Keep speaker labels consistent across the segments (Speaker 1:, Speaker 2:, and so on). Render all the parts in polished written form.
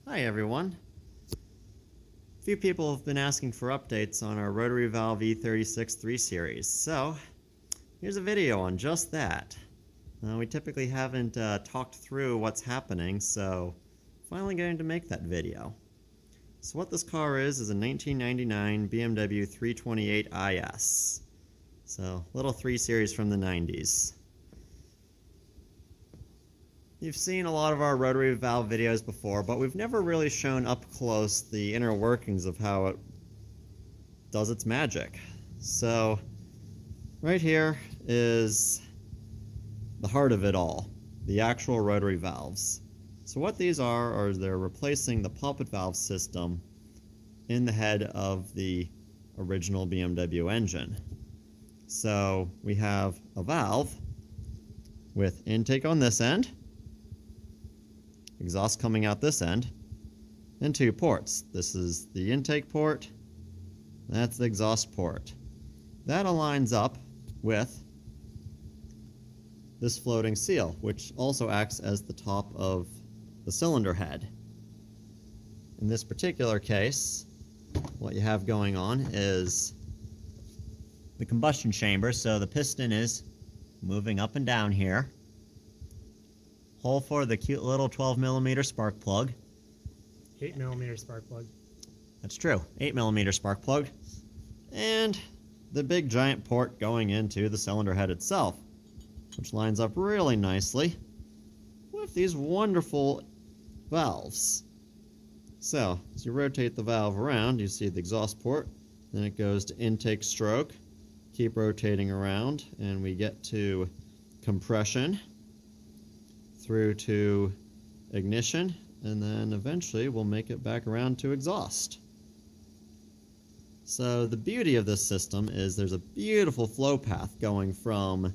Speaker 1: Hi everyone. A few people have been asking for updates on our Rotary Valve E36 3 Series, so here's a video on just that. We typically haven't talked through what's happening, so finally getting to make that video. So what this car is a 1999 BMW 328 IS. So little 3 Series from the 90s. You've seen a lot of our rotary valve videos before, but we've never really shown up close the inner workings of how it does its magic. So right here is the heart of it all, the actual rotary valves. So what these are they're replacing the poppet valve system in the head of the original BMW engine. So we have a valve with intake on this end, exhaust coming out this end, and 2 ports. This is the intake port, that's the exhaust port. That aligns up with this floating seal, which also acts as the top of the cylinder head. In this particular case, what you have going on is the combustion chamber, so the piston is moving up and down here. Hole for the cute little 12mm spark plug.
Speaker 2: 8mm spark plug.
Speaker 1: That's true, 8mm spark plug. And the big giant port going into the cylinder head itself, which lines up really nicely with these wonderful valves. So, as you rotate the valve around, you see the exhaust port, then it goes to intake stroke, keep rotating around, and we get to compression, through to ignition, and then eventually we'll make it back around to exhaust. So the beauty of this system is there's a beautiful flow path going from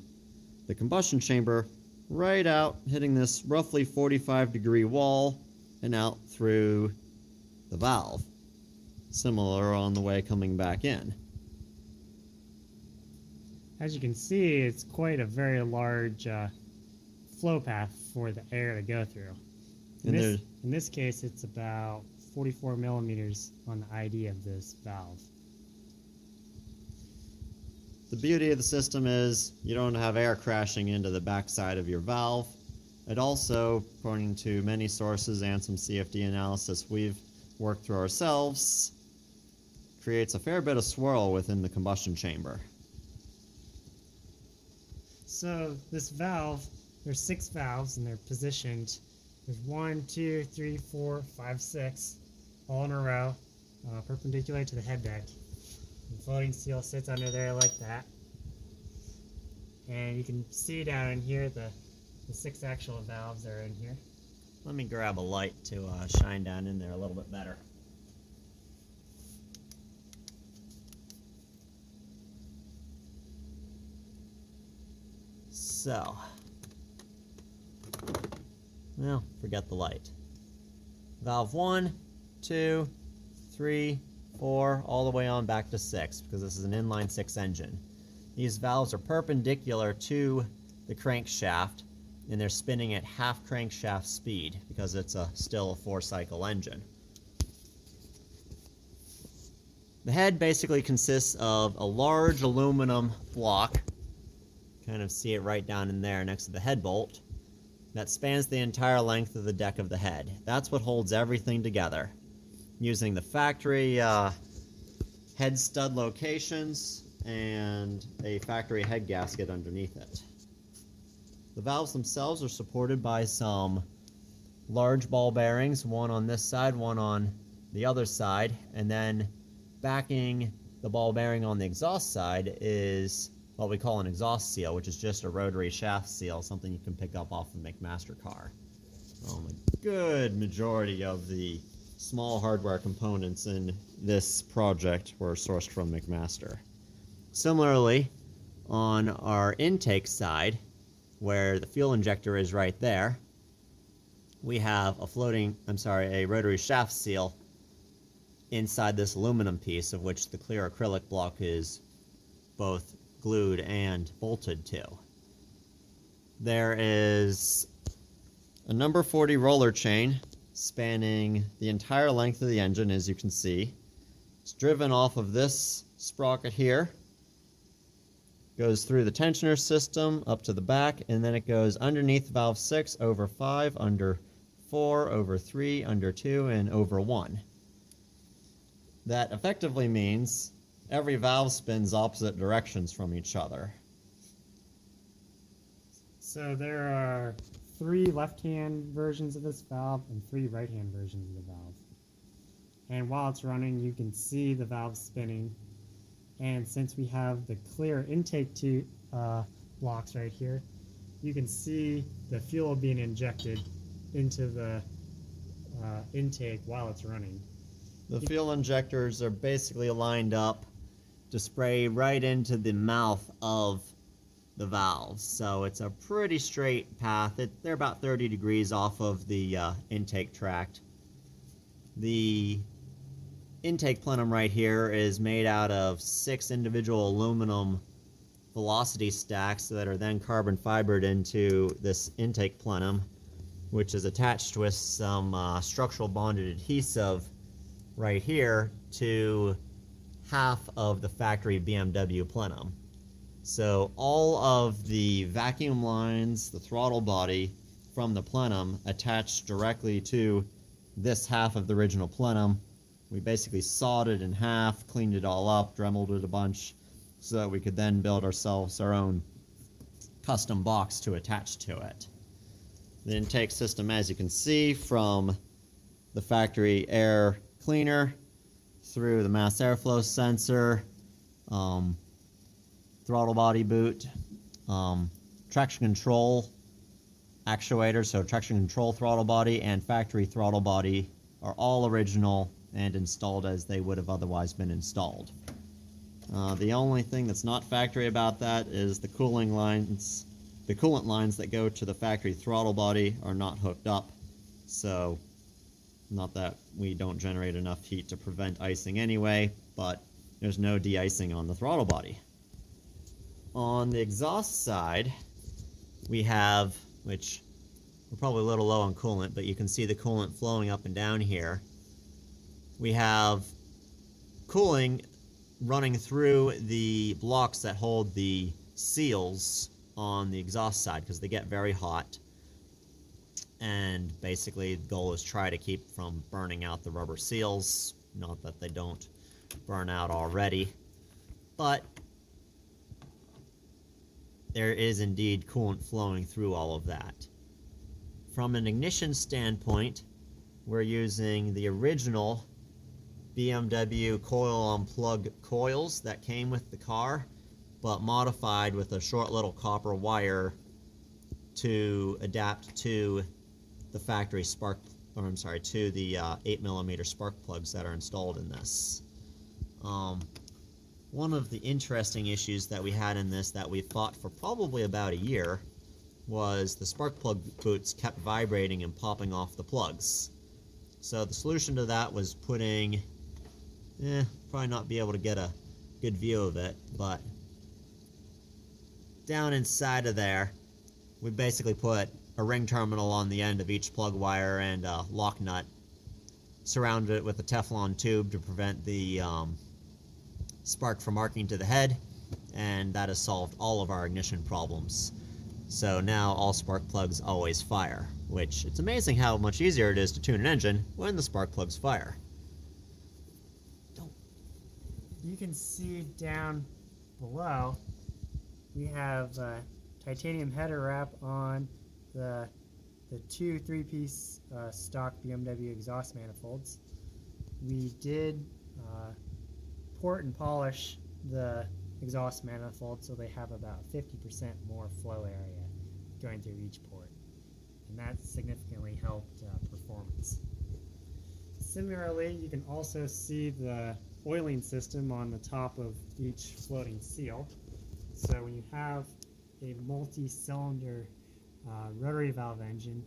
Speaker 1: the combustion chamber right out, hitting this roughly 45-degree wall, and out through the valve. Similar on the way coming back in.
Speaker 2: As you can see, it's quite a very large flow path for the air to go through. In this case, it's about 44 millimeters on the ID of this valve.
Speaker 1: The beauty of the system is you don't have air crashing into the backside of your valve. It also, according to many sources and some CFD analysis we've worked through ourselves, creates a fair bit of swirl within the combustion chamber.
Speaker 2: So this valve, there's 6 valves and they're positioned. There's 1, 2, 3, 4, 5, 6, all in a row, perpendicular to the head deck. The floating seal sits under there like that. And you can see down in here the 6 actual valves are in here.
Speaker 1: Let me grab a light to shine down in there a little bit better. So, well, forget the light. Valve 1, 2, 3, 4, all the way on back to 6, because this is an inline 6 engine. These valves are perpendicular to the crankshaft, and they're spinning at half crankshaft speed, because it's still a 4-cycle engine. The head basically consists of a large aluminum block, kind of see it right down in there next to the head bolt, that spans the entire length of the deck of the head. That's what holds everything together, using the factory head stud locations and a factory head gasket underneath it. The valves themselves are supported by some large ball bearings, one on this side, one on the other side, and then backing the ball bearing on the exhaust side is what we call an exhaust seal, which is just a rotary shaft seal, something you can pick up off a McMaster car. A good majority of the small hardware components in this project were sourced from McMaster. Similarly, on our intake side, where the fuel injector is right there, we have a rotary shaft seal inside this aluminum piece, of which the clear acrylic block is both glued and bolted to. There is a number 40 roller chain spanning the entire length of the engine, as you can see. It's driven off of this sprocket here, goes through the tensioner system up to the back, and then it goes underneath valve 6, over 5, under 4, over 3, under 2, and over 1. That effectively means every valve spins opposite directions from each other.
Speaker 2: So there are 3 left-hand versions of this valve and 3 right-hand versions of the valve. And while it's running, you can see the valve spinning. And since we have the clear intake blocks right here, you can see the fuel being injected into the intake while it's running.
Speaker 1: The fuel injectors are basically lined up to spray right into the mouth of the valves, so it's a pretty straight path. They're about 30 degrees off of the intake tract. The intake plenum right here is made out of 6 individual aluminum velocity stacks that are then carbon fibered into this intake plenum, which is attached with some structural bonded adhesive right here to half of the factory BMW plenum. So all of the vacuum lines, the throttle body from the plenum attached directly to this half of the original plenum. We basically sawed it in half, cleaned it all up, dremeled it a bunch, so that we could then build ourselves our own custom box to attach to it. The intake system, as you can see, from the factory air cleaner through the mass airflow sensor, throttle body boot, traction control actuator, so traction control throttle body and factory throttle body are all original and installed as they would have otherwise been installed. The only thing that's not factory about that is the cooling lines. The coolant lines that go to the factory throttle body are not hooked up, so not that we don't generate enough heat to prevent icing anyway, but there's no de-icing on the throttle body. On the exhaust side, we have, which we're probably a little low on coolant, but you can see the coolant flowing up and down here. We have cooling running through the blocks that hold the seals on the exhaust side because they get very hot. And basically the goal is try to keep from burning out the rubber seals. Not that they don't burn out already, but there is indeed coolant flowing through all of that. From an ignition standpoint, we're using the original BMW coil on plug coils that came with the car, but modified with a short little copper wire to adapt to the factory to the 8mm spark plugs that are installed in this. One of the interesting issues that we had in this that we fought for probably about a year was the spark plug boots kept vibrating and popping off the plugs. So the solution to that was putting, probably not be able to get a good view of it, but down inside of there, we basically put a ring terminal on the end of each plug wire and a lock nut, surrounded it with a Teflon tube to prevent the spark from arcing to the head, and that has solved all of our ignition problems. So now all spark plugs always fire, which it's amazing how much easier it is to tune an engine when the spark plugs fire.
Speaker 2: You can see down below we have a titanium header wrap on the 2 3-piece stock BMW exhaust manifolds. We did port and polish the exhaust manifold so they have about 50% more flow area going through each port, and that significantly helped performance. Similarly, you can also see the oiling system on the top of each floating seal. So when you have a multi-cylinder rotary valve engine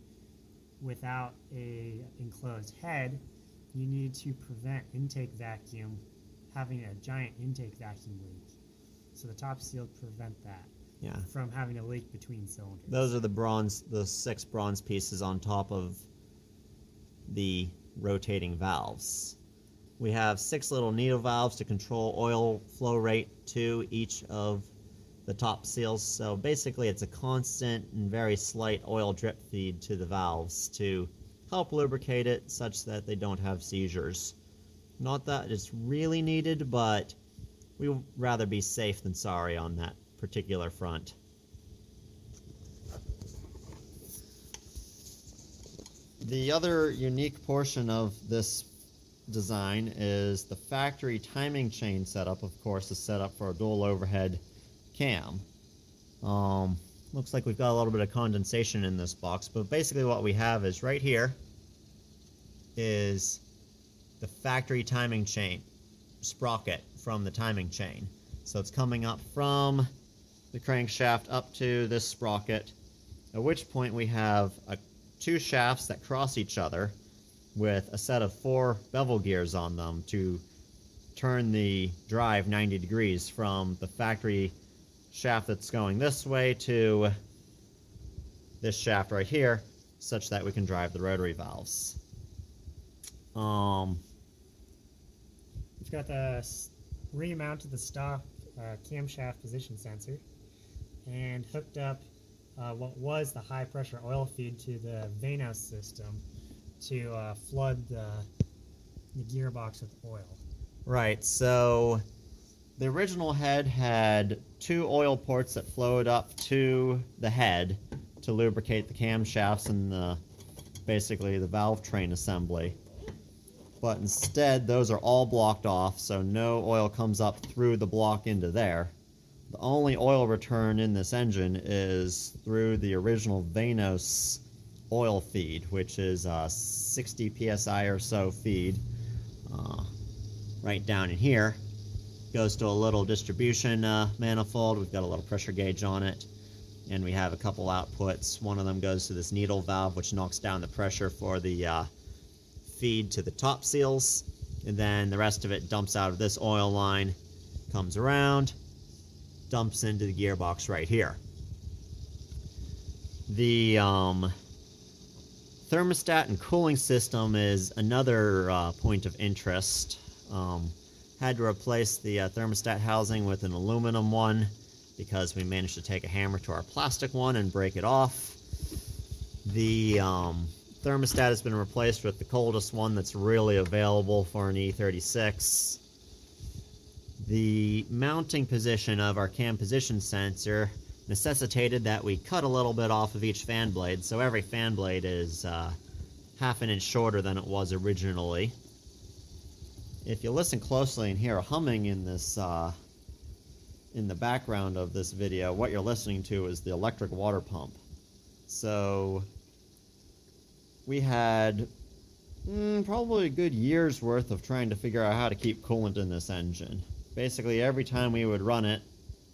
Speaker 2: without a enclosed head, you need to prevent intake vacuum having a giant intake vacuum leak. So the top seals prevent that from having a leak between cylinders.
Speaker 1: Those are the 6 bronze pieces on top of the rotating valves. We have 6 little needle valves to control oil flow rate to each of the top seals. So basically it's a constant and very slight oil drip feed to the valves to help lubricate it such that they don't have seizures. Not that it's really needed, but we would rather be safe than sorry on that particular front. The other unique portion of this design is the factory timing chain setup. Of course, is set up for a dual overhead cam. Looks like we've got a little bit of condensation in this box, but basically what we have is right here is the factory timing chain sprocket from the timing chain. So it's coming up from the crankshaft up to this sprocket, at which point we have 2 shafts that cross each other with a set of 4 bevel gears on them to turn the drive 90 degrees from the factory shaft that's going this way to this shaft right here, such that we can drive the rotary valves.
Speaker 2: We've got the remounted the stock camshaft position sensor and hooked up what was the high pressure oil feed to the dyno system to flood the gearbox with oil.
Speaker 1: Right, so the original head had 2 oil ports that flowed up to the head to lubricate the camshafts and basically the valve train assembly. But instead, those are all blocked off, so no oil comes up through the block into there. The only oil return in this engine is through the original Vanos oil feed, which is a 60 psi or so feed. Right down in here goes to a little distribution manifold. We've got a little pressure gauge on it, and we have a couple outputs. One of them goes to this needle valve, which knocks down the pressure for the feed to the top seals, and then the rest of it dumps out of this oil line, comes around, dumps into the gearbox right here. The thermostat and cooling system is another point of interest. Had to replace the thermostat housing with an aluminum one because we managed to take a hammer to our plastic one and break it off. The thermostat has been replaced with the coldest one that's really available for an E36. The mounting position of our cam position sensor necessitated that we cut a little bit off of each fan blade, so every fan blade is half an inch shorter than it was originally. If you listen closely and hear a humming in this in the background of this video, what you're listening to is the electric water pump. So we had probably a good year's worth of trying to figure out how to keep coolant in this engine. Basically, every time we would run it,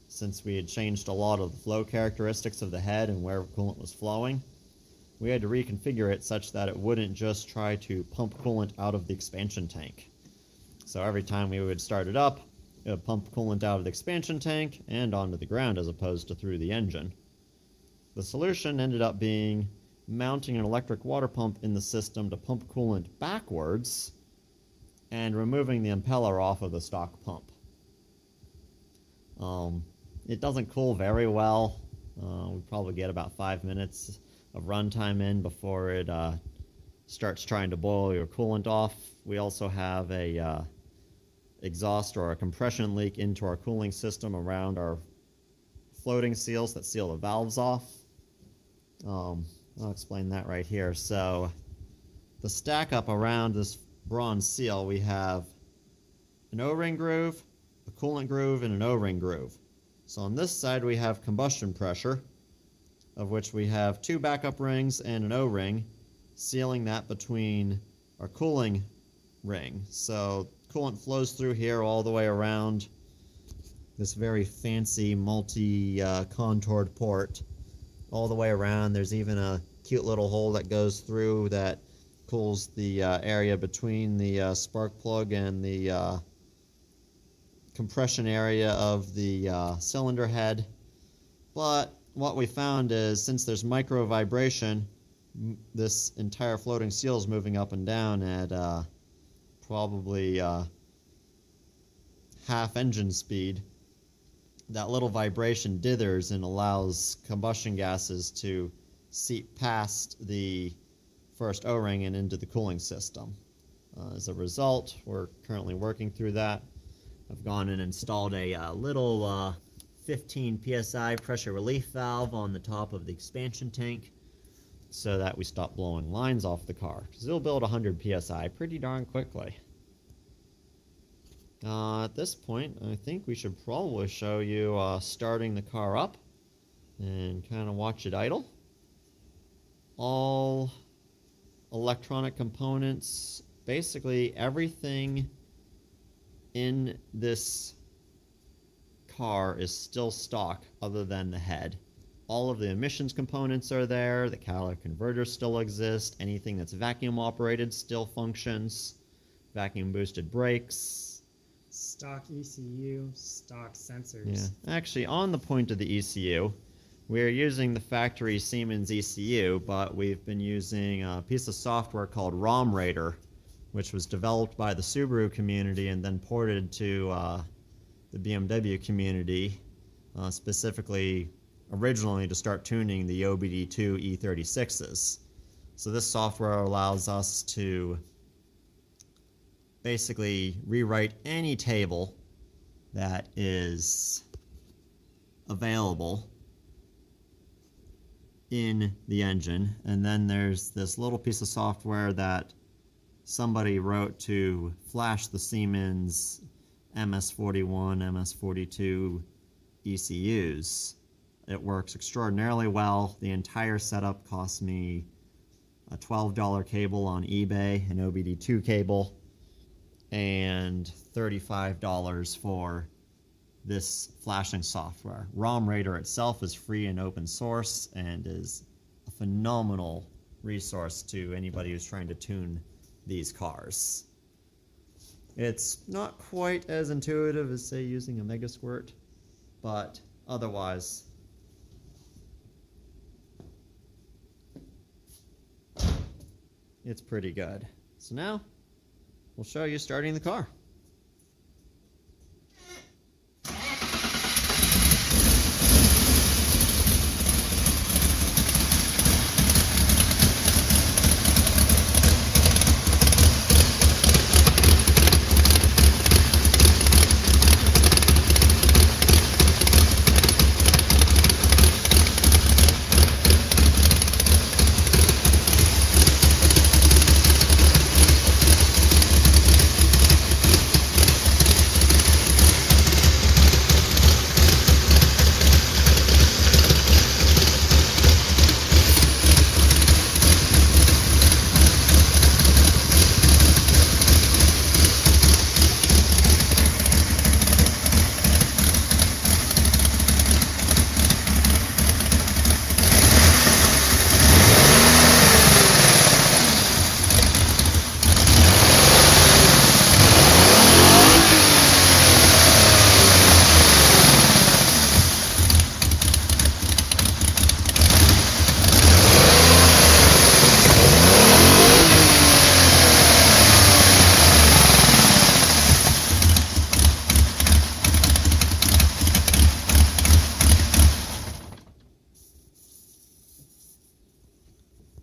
Speaker 1: since we had changed a lot of the flow characteristics of the head and where coolant was flowing, we had to reconfigure it such that it wouldn't just try to pump coolant out of the expansion tank. So every time we would start it up, it would pump coolant out of the expansion tank and onto the ground as opposed to through the engine. The solution ended up being mounting an electric water pump in the system to pump coolant backwards and removing the impeller off of the stock pump. It doesn't cool very well. We probably get about 5 minutes of runtime in before it starts trying to boil your coolant off. We also have a exhaust or a compression leak into our cooling system around our floating seals that seal the valves off. I'll explain that right here. So the stack up around this bronze seal, we have an O-ring groove, a coolant groove, and an O-ring groove. So on this side we have combustion pressure, of which we have 2 backup rings and an O-ring, sealing that between our cooling ring. So coolant flows through here all the way around this very fancy multi-contoured port all the way around. There's even a cute little hole that goes through that cools the area between the spark plug and the compression area of the cylinder head. But what we found is, since there's micro vibration this entire floating seal is moving up and down at probably half engine speed, that little vibration dithers and allows combustion gases to seep past the first O-ring and into the cooling system. As a result, we're currently working through that. I've gone and installed a little 15 psi pressure relief valve on the top of the expansion tank so that we stop blowing lines off the car, because it'll build 100 psi pretty darn quickly. At this point, I think we should probably show you starting the car up and kind of watch it idle. All electronic components, basically everything in this car is still stock other than the head. All of the emissions components are there, the catalytic converters still exist, anything that's vacuum operated still functions, vacuum boosted brakes.
Speaker 2: Stock ECU, stock sensors.
Speaker 1: Yeah, actually on the point of the ECU, we're using the factory Siemens ECU, but we've been using a piece of software called ROM Radar, which was developed by the Subaru community and then ported to the BMW community, specifically originally to start tuning the OBD2 E36s. So this software allows us to basically rewrite any table that is available in the engine, and then there's this little piece of software that somebody wrote to flash the Siemens MS41, MS42 ECUs. It works extraordinarily well. The entire setup cost me a $12 cable on eBay, an OBD2 cable, and $35 for this flashing software. ROM Radar itself is free and open source and is a phenomenal resource to anybody who's trying to tune these cars. It's not quite as intuitive as, say, using a Mega Squirt, but otherwise it's pretty good. So now we'll show you starting the car.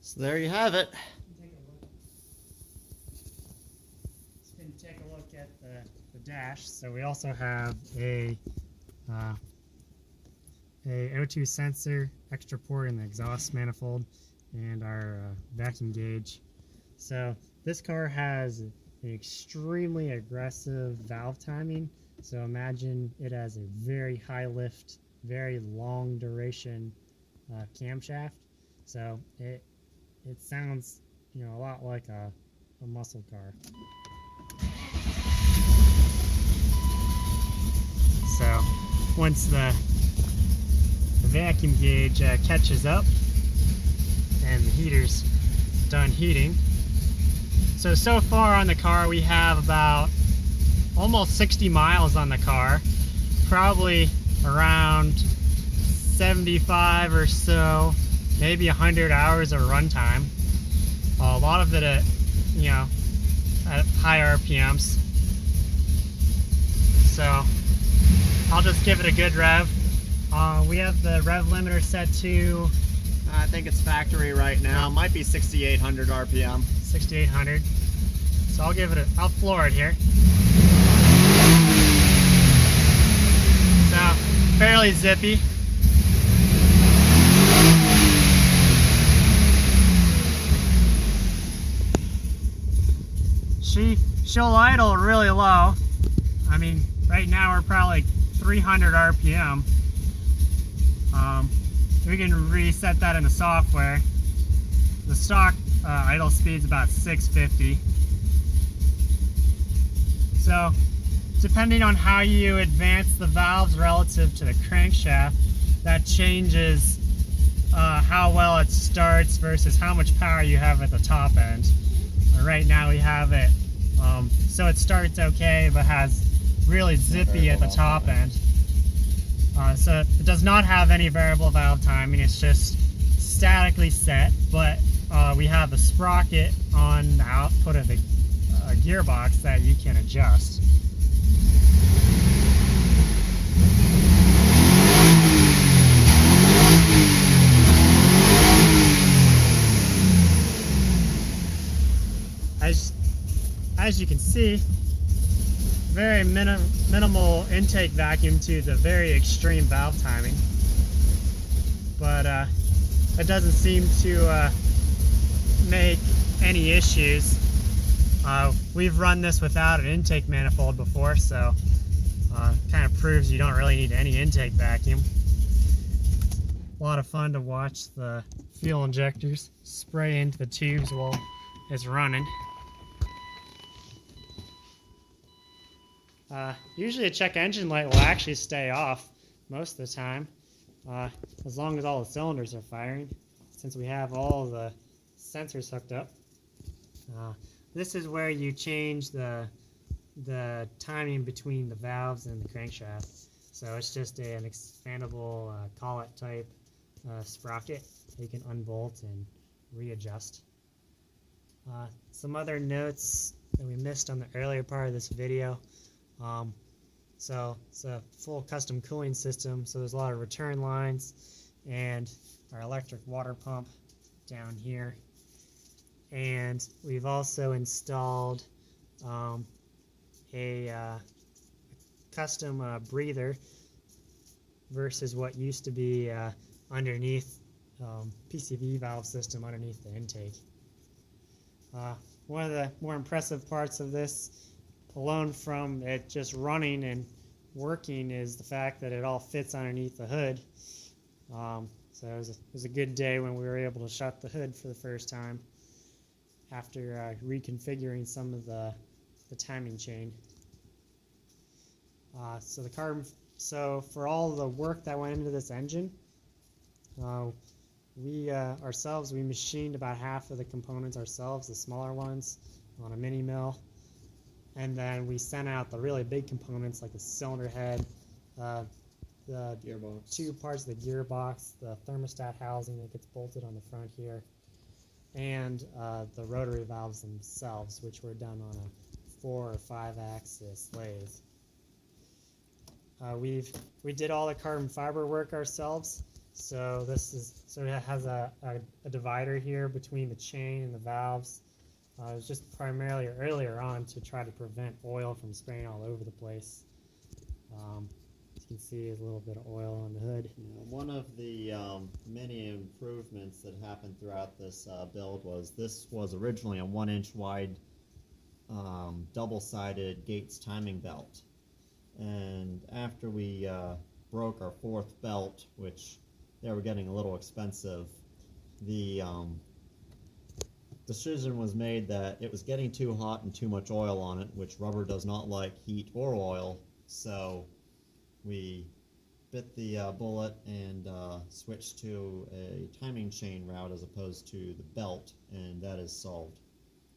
Speaker 1: So there you have it.
Speaker 2: Take a look at the dash. So we also have a O2 sensor, extra port in the exhaust manifold, and our vacuum gauge. So this car has an extremely aggressive valve timing. So imagine it has a very high lift, very long duration camshaft. So it sounds, a lot like a muscle car. So once the vacuum gauge catches up and the heater's done heating. So far on the car we have about almost 60 miles on the car, probably around 75 or so maybe 100 hours of runtime. A lot of it at, at high RPMs. So I'll just give it a good rev. We have the rev limiter set to,
Speaker 1: I think it's factory right now. Might be 6,800 RPM.
Speaker 2: 6,800. So I'll floor it here. So fairly zippy. She'll idle really low. I mean, right now we're probably 300 RPM. We can reset that in the software. The stock idle speed's about 650. So, depending on how you advance the valves relative to the crankshaft, that changes how well it starts versus how much power you have at the top end. Right now we have it so it starts okay, but has really zippy at the top end. So it does not have any variable valve timing, it's just statically set, but we have a sprocket on the output of the gearbox that you can adjust. As you can see, very minimal intake vacuum to the very extreme valve timing, but it doesn't seem to make any issues. We've run this without an intake manifold before, so kind of proves you don't really need any intake vacuum. A lot of fun to watch the fuel injectors spray into the tubes while it's running. Usually a check engine light will actually stay off most of the time, as long as all the cylinders are firing, since we have all the sensors hooked up. This is where you change the timing between the valves and the crankshaft. So it's just an expandable collet type sprocket that you can unbolt and readjust. Some other notes that we missed on the earlier part of this video. So it's a full custom cooling system, so there's a lot of return lines and our electric water pump down here. And we've also installed a custom breather versus what used to be underneath PCV valve system underneath the intake. One of the more impressive parts of this, alone from it just running and working, is the fact that it all fits underneath the hood. So it was a good day when we were able to shut the hood for the first time after reconfiguring some of the timing chain. So for all the work that went into this engine, we machined about half of the components ourselves, the smaller ones, on a mini mill. And then we sent out the really big components like the cylinder head, the
Speaker 1: Gearbox.
Speaker 2: 2 parts of the gearbox, the thermostat housing that gets bolted on the front here, and the rotary valves themselves, which were done on a 4 or 5 axis lathe. We did all the carbon fiber work ourselves, so it has a divider here between the chain and the valves. It was just primarily earlier on to try to prevent oil from spraying all over the place. As you can see, there's a little bit of oil on the hood.
Speaker 1: One of the many improvements that happened throughout this build was this was originally a 1-inch wide double-sided Gates timing belt. And after we broke our 4th belt, which they were getting a little expensive, the decision was made that it was getting too hot and too much oil on it, which rubber does not like heat or oil, so we bit the bullet and switched to a timing chain route as opposed to the belt, and that has solved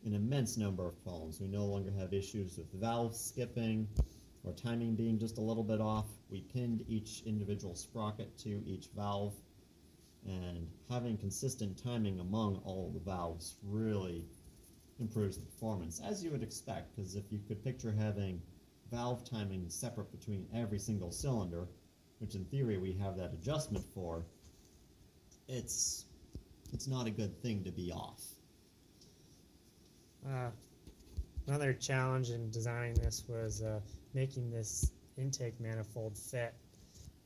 Speaker 1: an immense number of problems. We no longer have issues with valve skipping or timing being just a little bit off. We pinned each individual sprocket to each valve, And having consistent timing among all the valves really improves the performance, as you would expect, because if you could picture having valve timing separate between every single cylinder, which in theory we have that adjustment for, it's not a good thing to be off.
Speaker 2: Another challenge in designing this was making this intake manifold fit,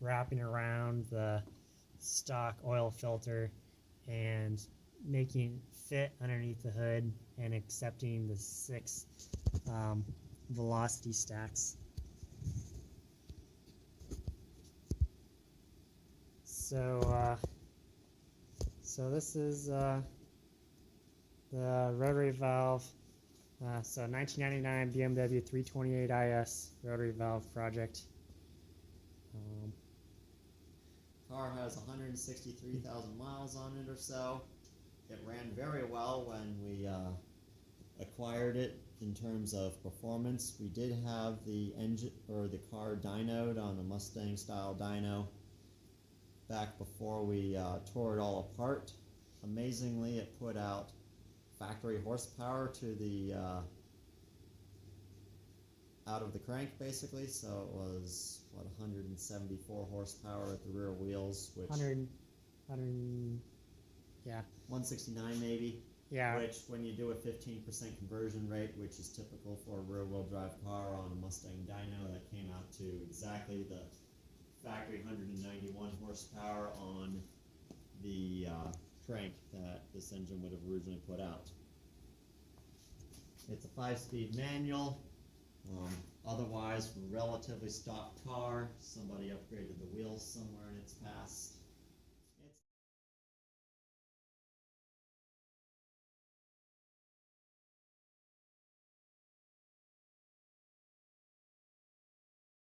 Speaker 2: wrapping around the stock oil filter and making fit underneath the hood and accepting the 6 velocity stacks. So this is the rotary valve. So 1999 BMW 328 IS rotary valve project.
Speaker 1: Car has 163,000 miles on it or so. It ran very well when we acquired it in terms of performance. We did have the engine or the car dynoed on a Mustang style dyno back before we tore it all apart. Amazingly, it put out factory horsepower to the out of the crank, basically. So it was what, 174 horsepower at the rear wheels, which
Speaker 2: 100, yeah,
Speaker 1: 169 maybe.
Speaker 2: yeah.
Speaker 1: Which, when you do a 15% conversion rate, which is typical for a rear-wheel drive car on a Mustang dyno, that came out to exactly the factory 191 horsepower on the crank that this engine would have originally put out. It's a 5-speed manual. Otherwise, relatively stock car. Somebody upgraded the wheels somewhere in its past.